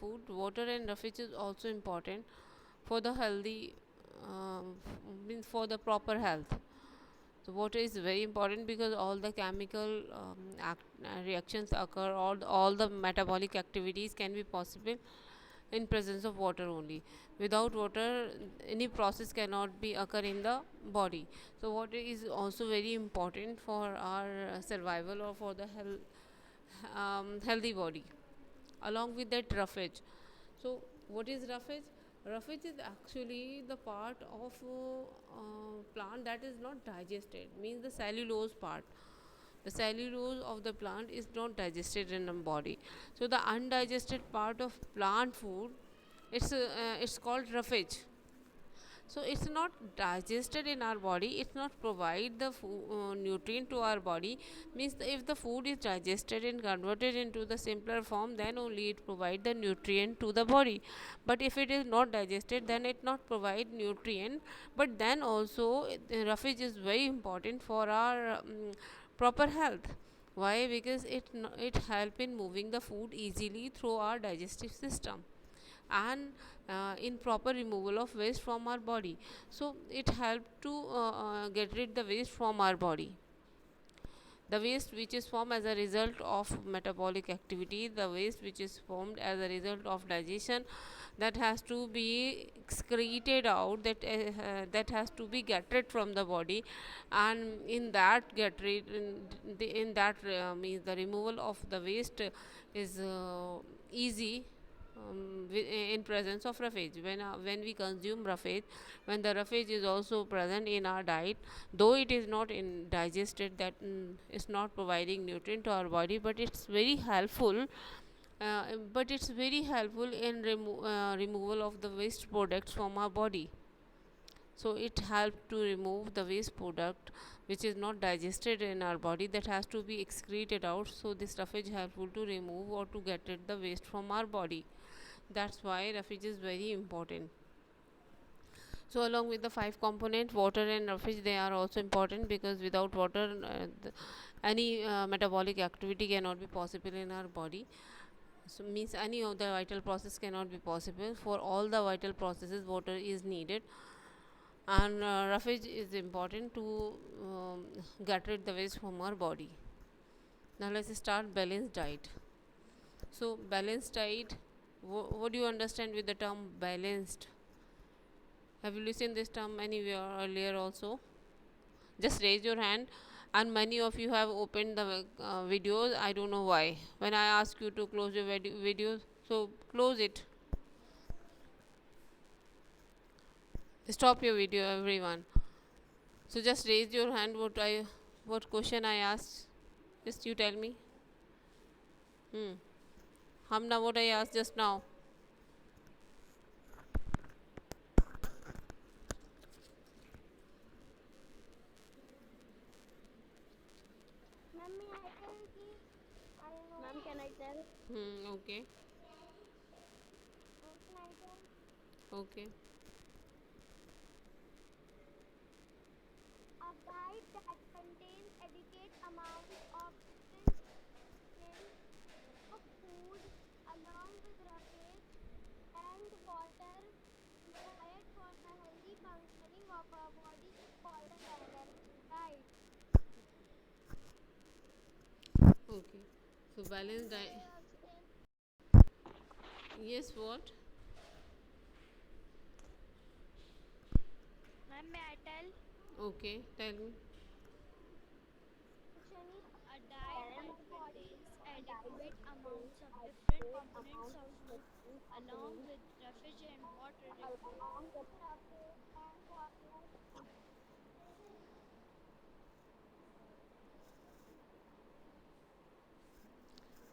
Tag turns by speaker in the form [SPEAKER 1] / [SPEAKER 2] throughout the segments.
[SPEAKER 1] food, water and roughage is also important for the healthy, means for the proper health. So water is very important because all the chemical reactions occur, all the metabolic activities can be possible in presence of water only. Without water, any process cannot be occur in the body. So water is also very important for our survival or for the healthy body. Along with that, roughage. So what is roughage? Roughage is actually the part of plant that is not digested, means the cellulose part. The cellulose of the plant is not digested in the body. So the undigested part of plant food, it's called roughage. So it's not digested in our body, it's not provide the nutrient to our body. Means if the food is digested and converted into the simpler form, then only it provide the nutrient to the body. But if it is not digested, then it not provide nutrient. But then also roughage is very important for our proper health. Why? Because it help in moving the food easily through our digestive system, and in proper removal of waste from our body. So it helps to get rid the waste from our body, the waste which is formed as a result of metabolic activity, the waste which is formed as a result of digestion, that has to be excreted out, that has to be get rid from the body. And in that get rid, in that means the removal of the waste is easy, in presence of roughage. When we consume roughage, when the roughage is also present in our diet, though it is not in digested, that is not providing nutrient to our body, but it's very helpful. But it's very helpful in removal of the waste products from our body. So it helps to remove the waste product which is not digested in our body, that has to be excreted out. So this roughage helpful to remove or to get rid the waste from our body. That's why roughage is very important. So along with the five component, water and roughage, they are also important, because without water, any metabolic activity cannot be possible in our body. So means any of the vital process cannot be possible. For all the vital processes, water is needed, and roughage is important to get rid the waste from our body. Now let's start balanced diet. So balanced diet, what do you understand with the term balanced? Have you listened this term anywhere earlier also? Just raise your hand. And many of you have opened the videos. I don't know why. When I ask you to close your videos, so close it. Stop your video, everyone. So just raise your hand. What question I asked? Just you tell me. Hamna, what I asked just now.
[SPEAKER 2] Ma'am, may I tell please? Ma'am, can I tell?
[SPEAKER 1] Okay.
[SPEAKER 2] Can I tell?
[SPEAKER 1] Okay.
[SPEAKER 2] A diet that contains adequate amounts of different kinds of food along with roughage and water required for the healthy functioning of our body is called a balanced diet.
[SPEAKER 1] Okay. So balanced
[SPEAKER 2] May
[SPEAKER 1] diet.
[SPEAKER 2] I also tell?
[SPEAKER 1] Yes. What?
[SPEAKER 2] Ma'am, may I tell?
[SPEAKER 1] Okay. Tell me.
[SPEAKER 2] Shani, a diet that contains adequate amounts of different components of food along with roughage and water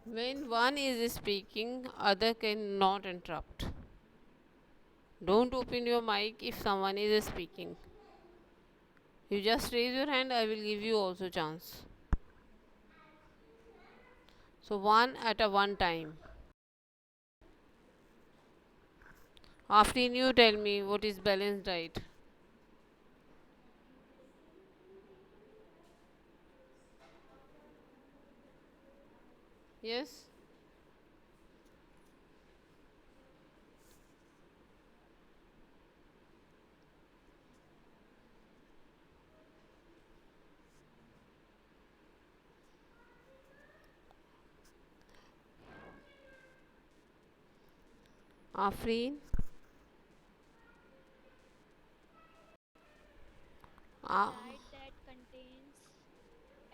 [SPEAKER 1] When one is speaking, other cannot interrupt. Don't open your mic if someone is speaking. You just raise your hand, I will give you also chance. So one at a one time. After you tell me what is balanced diet. Yes? Afreen.
[SPEAKER 2] A
[SPEAKER 1] uh,
[SPEAKER 2] diet that contains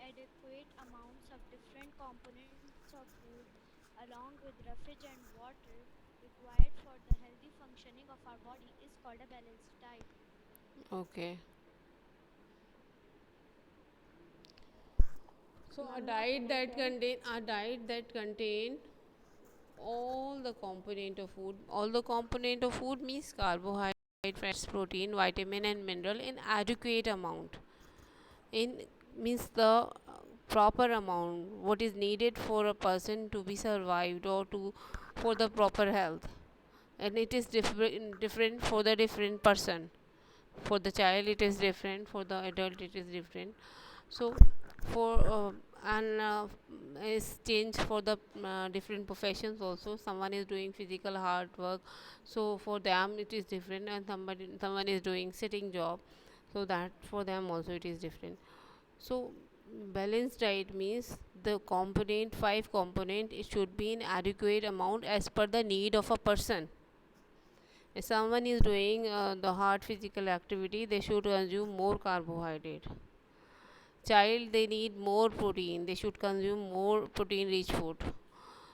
[SPEAKER 2] adequate amounts of different components of food along with roughage and water required for the healthy functioning of our body is called a balanced diet.
[SPEAKER 1] okay. So
[SPEAKER 2] Ma'am, now can I tell?
[SPEAKER 1] a diet that contain all the component of food. All the component of food means carbohydrate, fats, protein, vitamin, and mineral in adequate amount. In means the proper amount what is needed for a person to be survived or to for the proper health, and it is different for the different person. For the child it is different, for the adult it is different. So for and is change for the different professions also. Someone is doing physical hard work, so for them it is different, and someone is doing sitting job, so that for them also it is different. So balanced diet means the component, five component, it should be in adequate amount as per the need of a person. If someone is doing the hard physical activity, they should consume more carbohydrate. Child, they need more protein, they should consume more protein rich food.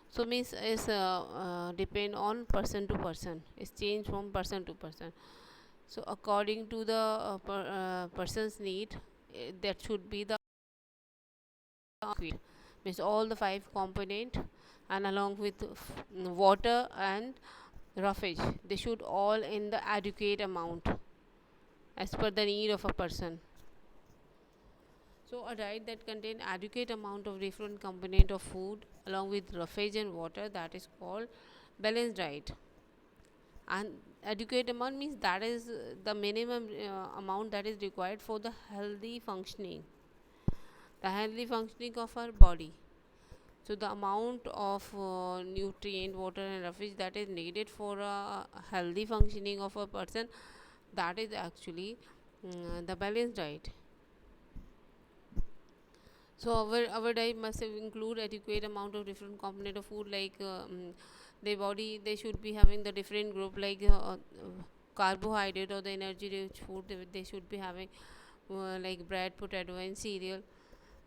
[SPEAKER 1] So means is depend on person to person, it's change from person to person. So according to the person's need, that should be the feed, means all the five component, and along with water and roughage, they should all in the adequate amount as per the need of a person. So a diet that contain adequate amount of different component of food along with roughage and water, that is called balanced diet. And adequate amount means that is the minimum amount that is required for the healthy functioning of our body. So the amount of nutrient, water, and roughage that is needed for a healthy functioning of a person, that is actually the balanced diet. So our diet must include adequate amount of different component of food, like their body, they should be having the different group, like carbohydrate or the energy rich food, they should be having like bread, potato, and cereal.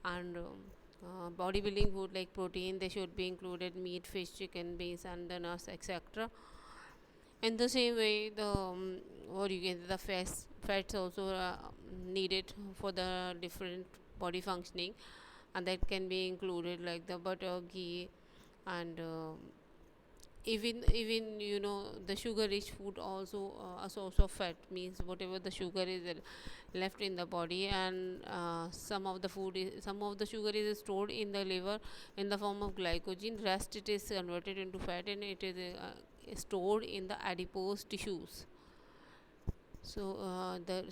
[SPEAKER 1] And bodybuilding food like protein, they should be included meat, fish, chicken, beans, and the nuts, etc. In the same way, the what you get, the fats also needed for the different body functioning, and that can be included like the butter, ghee, and even the sugar rich food also a source of fat, means whatever the sugar is left in the body, and some of the sugar is stored in the liver in the form of glycogen, rest it is converted into fat, and it is stored in the adipose tissues. So the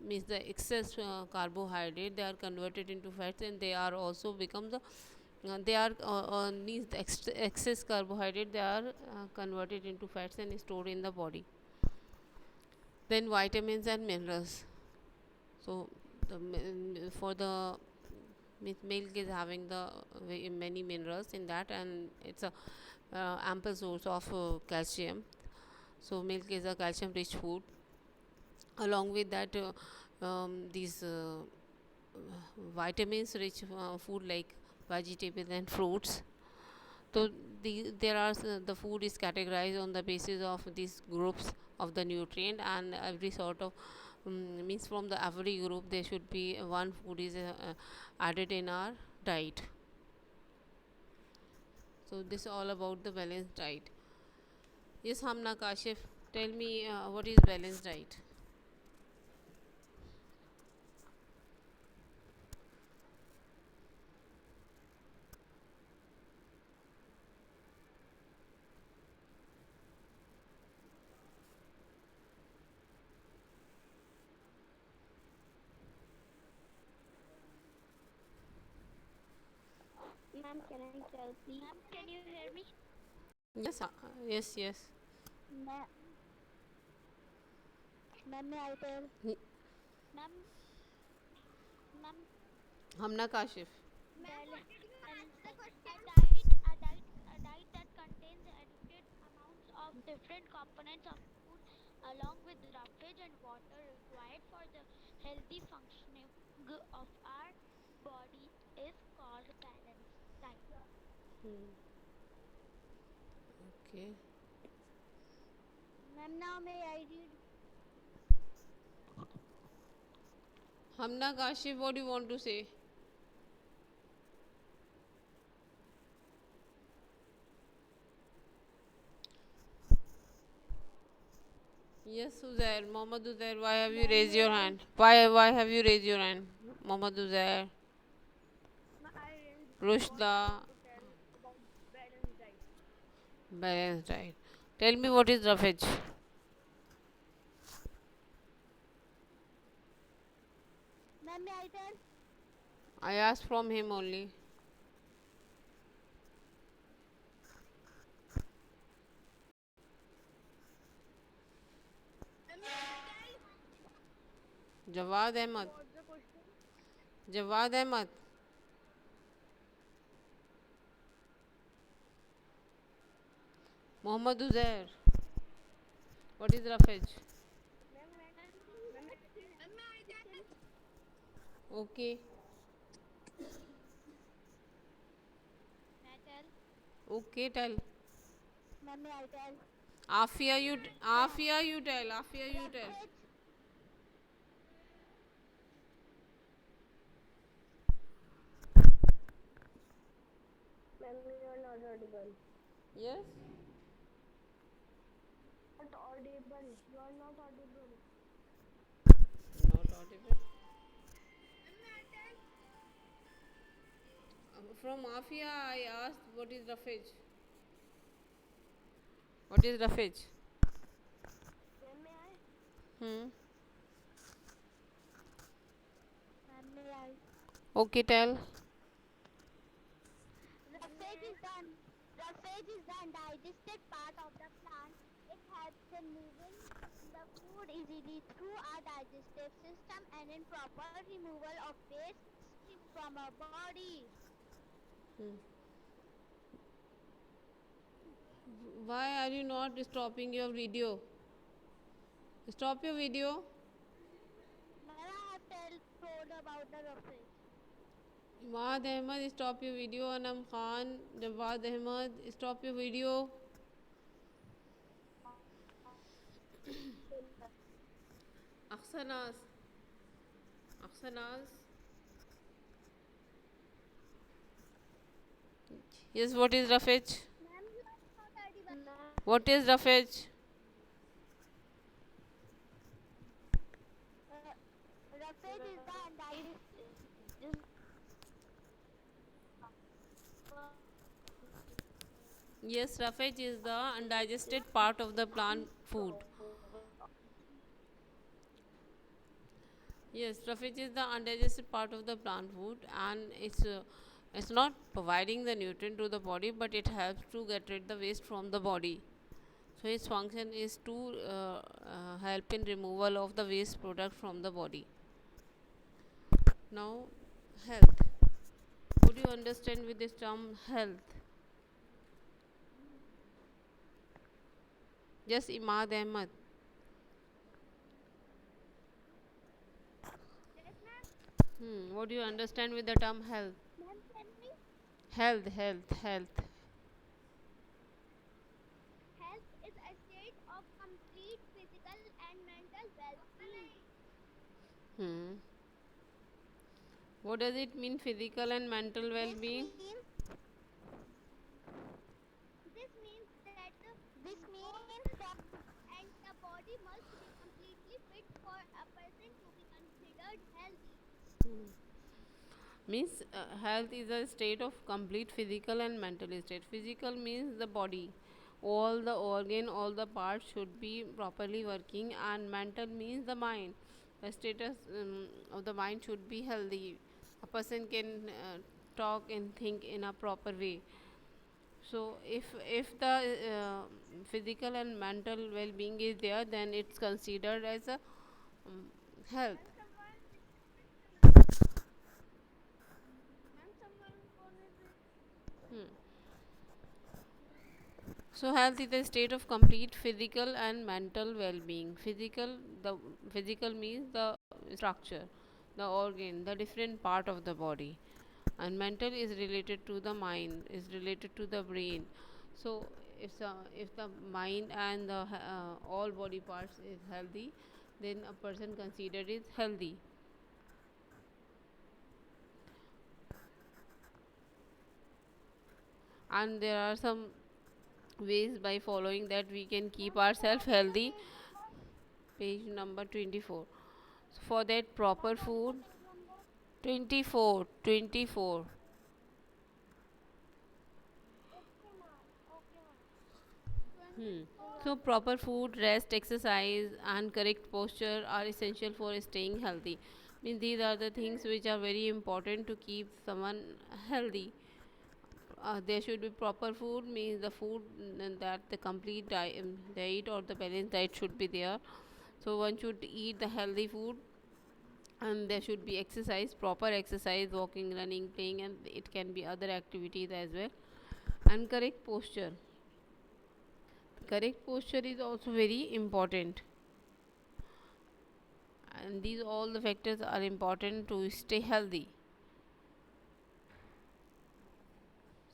[SPEAKER 1] means the excess carbohydrate, they are converted into fats, and they are also become the they are means the excess carbohydrate, they are converted into fats and stored in the body. Then vitamins and minerals. So for the milk is having the many minerals in that, and it's a ample source of calcium. So milk is a calcium rich food. Along with that, these vitamins rich food like vegetables and fruits. So the food is categorized on the basis of these groups of the nutrient, and every sort of means from the every group there should be one food is added in our diet. So this is all about the balanced diet. Yes, Hamna Kashif, tell me what is balanced diet?
[SPEAKER 2] Ma'am, can I tell please? Ma'am, can you hear me?
[SPEAKER 1] Yes, yes.
[SPEAKER 2] Ma'am, ma'am, may I tell?
[SPEAKER 1] Y-
[SPEAKER 2] Ma'am, ma'am,
[SPEAKER 1] Hamna Kashif.
[SPEAKER 2] a diet that contains adequate amounts of Different components of food, along with roughage and water required for the healthy functioning of our body, is called balanced diet.
[SPEAKER 1] Hmm. Okay.
[SPEAKER 2] Ma'am, now may I read?
[SPEAKER 1] Hamna Kashif, what do you want to say? Yes, Uzair. Mohammad Uzair, why have you
[SPEAKER 2] Ma'am,
[SPEAKER 1] raised
[SPEAKER 2] may
[SPEAKER 1] your
[SPEAKER 2] I?
[SPEAKER 1] hand? Why have you raised your hand? Mohammad Uzair,
[SPEAKER 2] I raised because
[SPEAKER 1] Rushda,
[SPEAKER 2] I want to tell about balanced diet.
[SPEAKER 1] balanced diet. Tell me what is roughage?
[SPEAKER 2] Ma'am, may I tell?
[SPEAKER 1] I asked from him only.
[SPEAKER 2] Ma'am, may I tell?
[SPEAKER 1] Jawad Ahmad.
[SPEAKER 2] What's the question?
[SPEAKER 1] Jawad Ahmad. Mohammad Uzair. What is roughage?
[SPEAKER 2] Ma'am, ma'am, may I tell?
[SPEAKER 1] Okay.
[SPEAKER 2] May I tell?
[SPEAKER 1] Okay, tell.
[SPEAKER 2] Ma'am, may I tell?
[SPEAKER 1] Afia you tell. Afia you tell.
[SPEAKER 2] Roughage. Ma'am, you are not audible.
[SPEAKER 1] Yes.
[SPEAKER 2] Not audible. You are not audible.
[SPEAKER 1] Not audible.
[SPEAKER 2] Ma'am, may I tell?
[SPEAKER 1] From Afia, I asked what is roughage. What is roughage?
[SPEAKER 2] Ma'am, may I?
[SPEAKER 1] Hmm.
[SPEAKER 2] Ma'am, may I?
[SPEAKER 1] Okay, tell.
[SPEAKER 2] Roughage is the undigested part of the plant. It helps in moving the food easily through our digestive system and in proper removal of waste from our body.
[SPEAKER 1] Hmm. Why are you not stopping your video? Stop your video.
[SPEAKER 2] Ma'am, I have told about the roughage.
[SPEAKER 1] Imad Ahmad, stop your video. Anam Khan, Jawad Ahmad, stop your video. Aksanas. Aksanas. Yes, what is roughage?
[SPEAKER 2] Ma'am, you are not audible.
[SPEAKER 1] What is roughage?
[SPEAKER 2] Roughage is the undigested.
[SPEAKER 1] Yes, roughage is the undigested part of the plant food. Yes, roughage is the undigested part of the plant food, and it's not providing the nutrient to the body, but it helps to get rid the waste from the body. So its function is to help in removal of the waste product from the body. Now, health. What do you understand with this term health? Yes, Imad Ahmad.
[SPEAKER 2] Yes, ma'am.
[SPEAKER 1] What do you understand with the term health?
[SPEAKER 2] Ma'am, tell me.
[SPEAKER 1] Health.
[SPEAKER 2] Health is a state of complete physical and mental well-being.
[SPEAKER 1] Hmm. What does it mean, physical and mental
[SPEAKER 2] This
[SPEAKER 1] well-being?
[SPEAKER 2] means that and the body must be completely fit for a person to be considered healthy.
[SPEAKER 1] Means health is a state of complete physical and mental state. Physical means the body, all the organ, all the parts should be properly working, and mental means the mind. The status of the mind should be healthy. A person can talk and think in a proper way. So if the physical and mental well-being is there, then it's considered as a um, health.
[SPEAKER 2] Ma'am, someone called me.
[SPEAKER 1] Hmm. So health is a state of complete physical and mental well-being. The physical means the structure, the organ, the different part of the body, and mental is related to the mind, is related to the brain. So if the mind and the all body parts is healthy, then a person considered is healthy. And there are some ways by following that we can keep
[SPEAKER 2] Ma'am, can
[SPEAKER 1] ourselves
[SPEAKER 2] I see the
[SPEAKER 1] healthy.
[SPEAKER 2] page number?
[SPEAKER 1] Page number 24. So for that
[SPEAKER 2] Ma'am,
[SPEAKER 1] proper
[SPEAKER 2] what is the
[SPEAKER 1] food.
[SPEAKER 2] page number?
[SPEAKER 1] 24, 24.
[SPEAKER 2] Okay, ma'am. Okay, ma'am.
[SPEAKER 1] Hmm.
[SPEAKER 2] 24.
[SPEAKER 1] So proper food, rest, exercise, and correct posture are essential for staying healthy. Means these are the things which are very important to keep someone healthy. There should be proper food, means the food that the complete diet or the balanced diet should be there. So one should eat the healthy food, and there should be exercise, proper exercise, walking, running, playing, and it can be other activities as well. And correct posture is also very important, and these all the factors are important to stay healthy.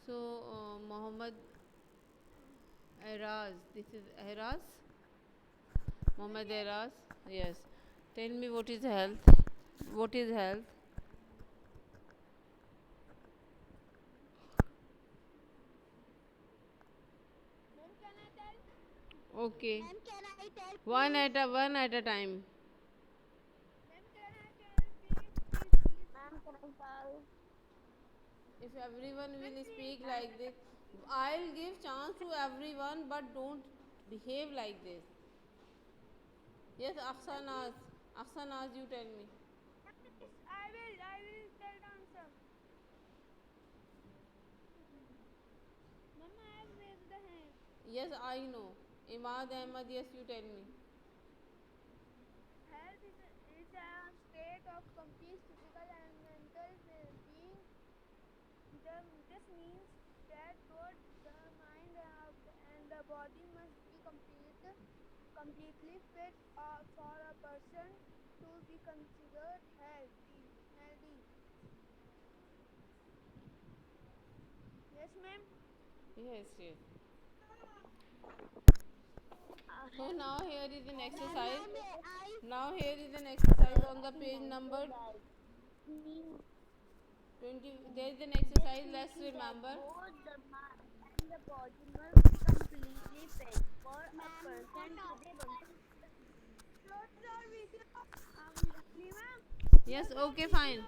[SPEAKER 1] So Mohammed Eraz, this is Eraz, Mohammed
[SPEAKER 2] Yes.
[SPEAKER 1] Eraz. Yes, tell me what is health. What is health?
[SPEAKER 2] Ma'am, can I tell?
[SPEAKER 1] Okay,
[SPEAKER 2] Ma'am, can I tell,
[SPEAKER 1] one
[SPEAKER 2] please?
[SPEAKER 1] at a one at a time.
[SPEAKER 2] Ma'am, can I tell, please? Please, please. Ma'am, can I tell?
[SPEAKER 1] If everyone
[SPEAKER 2] Ma'am,
[SPEAKER 1] will
[SPEAKER 2] please.
[SPEAKER 1] speak like this, I'll give chance to everyone, but don't behave like this. Yes,
[SPEAKER 2] Ma'am, please.
[SPEAKER 1] Aksanaz, you tell me.
[SPEAKER 2] Ma'am, please. I will tell the answer. Ma'am, I have raised the hand.
[SPEAKER 1] Yes, I know. Imad Ahmad, yes, you tell me.
[SPEAKER 2] Health is a state of complete physical and mental well-being. This means that both the mind and the body must be completely fit for a person to be considered healthy. Yes, ma'am.
[SPEAKER 1] Yes, yes. So
[SPEAKER 2] Health
[SPEAKER 1] now
[SPEAKER 2] is
[SPEAKER 1] here is an
[SPEAKER 2] Ma'am,
[SPEAKER 1] exercise.
[SPEAKER 2] I
[SPEAKER 1] Now here is an exercise on the page number
[SPEAKER 2] mental well-being.
[SPEAKER 1] 20. There is an
[SPEAKER 2] This
[SPEAKER 1] exercise. Let's
[SPEAKER 2] means that
[SPEAKER 1] remember.
[SPEAKER 2] both the mind and the body must be completely fit for a person to be considered. Close your video. Ma'am,
[SPEAKER 1] Yes,
[SPEAKER 2] close your
[SPEAKER 1] okay,
[SPEAKER 2] video.
[SPEAKER 1] fine.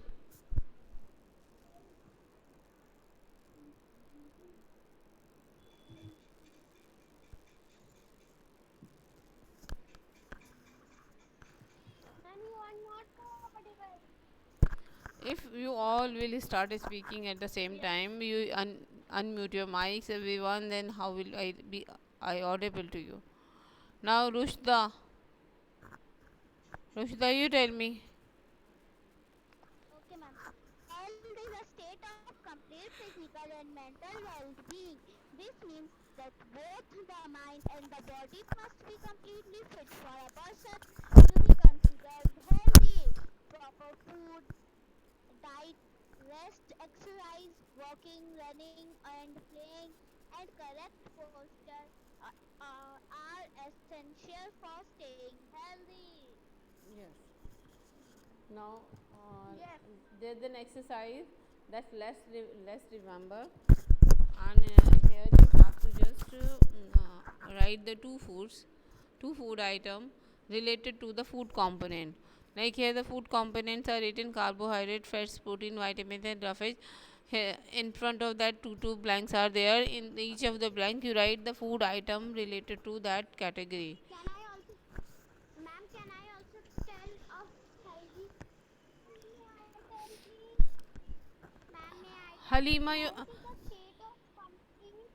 [SPEAKER 2] Ma'am, you are not audible.
[SPEAKER 1] If you all will start speaking at the same
[SPEAKER 2] Yes.
[SPEAKER 1] time, you unmute your mics, everyone. Then how will I audible to you? Now, Rushda, you tell me.
[SPEAKER 2] Okay, ma'am. Health is a state of complete physical and mental well-being. This means that both the mind and the body must be completely fit for a person to be considered healthy. Proper food, diet, rest, exercise, walking, running, and playing, and correct posture are essential for staying healthy.
[SPEAKER 1] Yes. Now,
[SPEAKER 2] Yes.
[SPEAKER 1] there's an exercise that let's remember, and here you have to just write the two food item related to the food component. Like here, the food components are written: carbohydrate, fats, protein, vitamins, and roughage. Here, in front of that, two blanks are there. In each of the blank, you write the food item related to that category.
[SPEAKER 2] Can I also, ma'am, can I also tell a healthy? Ma'am, may I tell, please? Ma'am, may I tell?
[SPEAKER 1] Halima,
[SPEAKER 2] Health is a state of complete.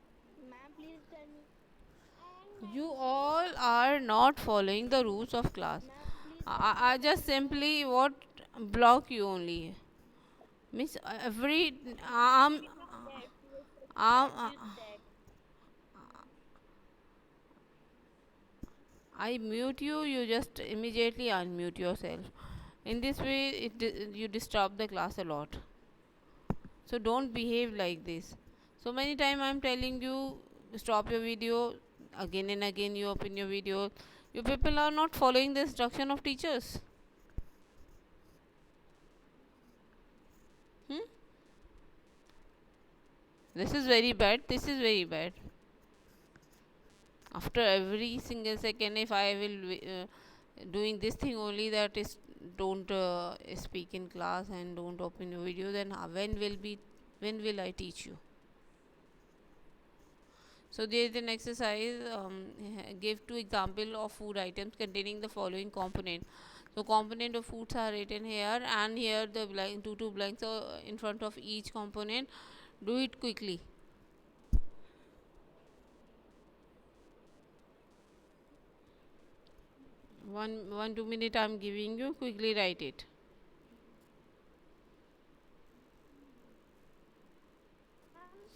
[SPEAKER 2] Ma'am, please tell me. And
[SPEAKER 1] you
[SPEAKER 2] mental.
[SPEAKER 1] all are not following the rules of class.
[SPEAKER 2] Ma'am, please
[SPEAKER 1] I
[SPEAKER 2] complete the
[SPEAKER 1] just
[SPEAKER 2] sentence.
[SPEAKER 1] simply what block you only. Miss every
[SPEAKER 2] Ma'am, I repeat that. Please repeat
[SPEAKER 1] um
[SPEAKER 2] that.
[SPEAKER 1] uh,
[SPEAKER 2] Please that.
[SPEAKER 1] I mute you, you just immediately unmute yourself. In this way you disturb the class a lot. So don't behave like this. So many time I'm telling you, stop your video. Again and again you open your video. You people are not following the instruction of teachers. Hmm? This is very bad. This is very bad. After every single second, if I will doing this thing only, that is, don't speak in class and don't open your video, then when will I teach you? So there is an exercise. Give two example of food items containing the following component. So component of foods are written here, and here the blank, two blanks are in front of each component. Do it quickly. 1 2 minute I'm giving you. Quickly write it.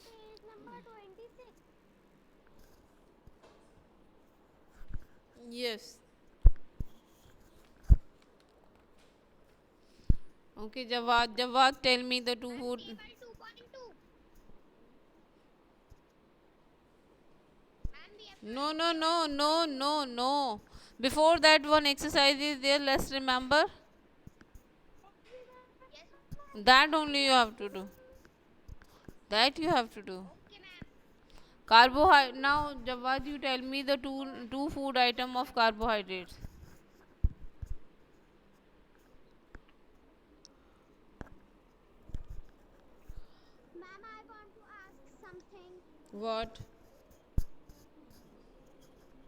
[SPEAKER 2] Page number 26.
[SPEAKER 1] Yes. Okay, Jawad, tell me the two
[SPEAKER 2] And
[SPEAKER 1] food.
[SPEAKER 2] table 2.2. And we have to
[SPEAKER 1] No,
[SPEAKER 2] write
[SPEAKER 1] no,
[SPEAKER 2] table
[SPEAKER 1] no, no,
[SPEAKER 2] 2.2.
[SPEAKER 1] no, no. Before that, one exercise is there. Let's remember.
[SPEAKER 2] Yes,
[SPEAKER 1] That only you
[SPEAKER 2] yes.
[SPEAKER 1] have to do. That you have to do.
[SPEAKER 2] Okay, ma'am.
[SPEAKER 1] Carbohydrate. Now, Jawad, you tell me the two food item of carbohydrates.
[SPEAKER 2] Ma'am, I want to ask something.
[SPEAKER 1] What?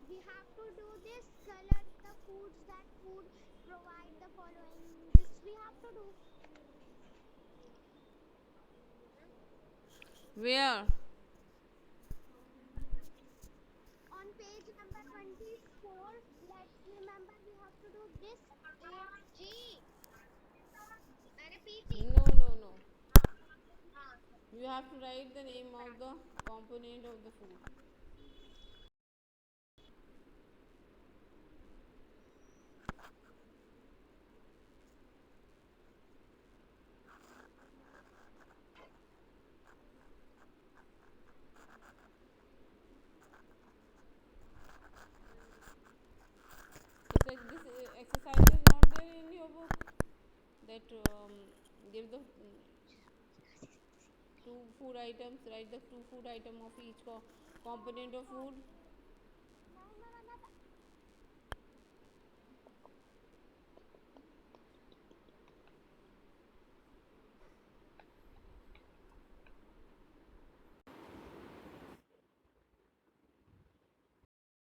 [SPEAKER 2] We have to do this color the foods that food provide the following. This we have to do.
[SPEAKER 1] Where?
[SPEAKER 2] On page number 24, let's remember we have to do this. G. मैंने P थी.
[SPEAKER 1] No, no, no. You have to write the name of the component of the food. This exercise is not there in your book. That give the two food items. Write the two food item of each component of food.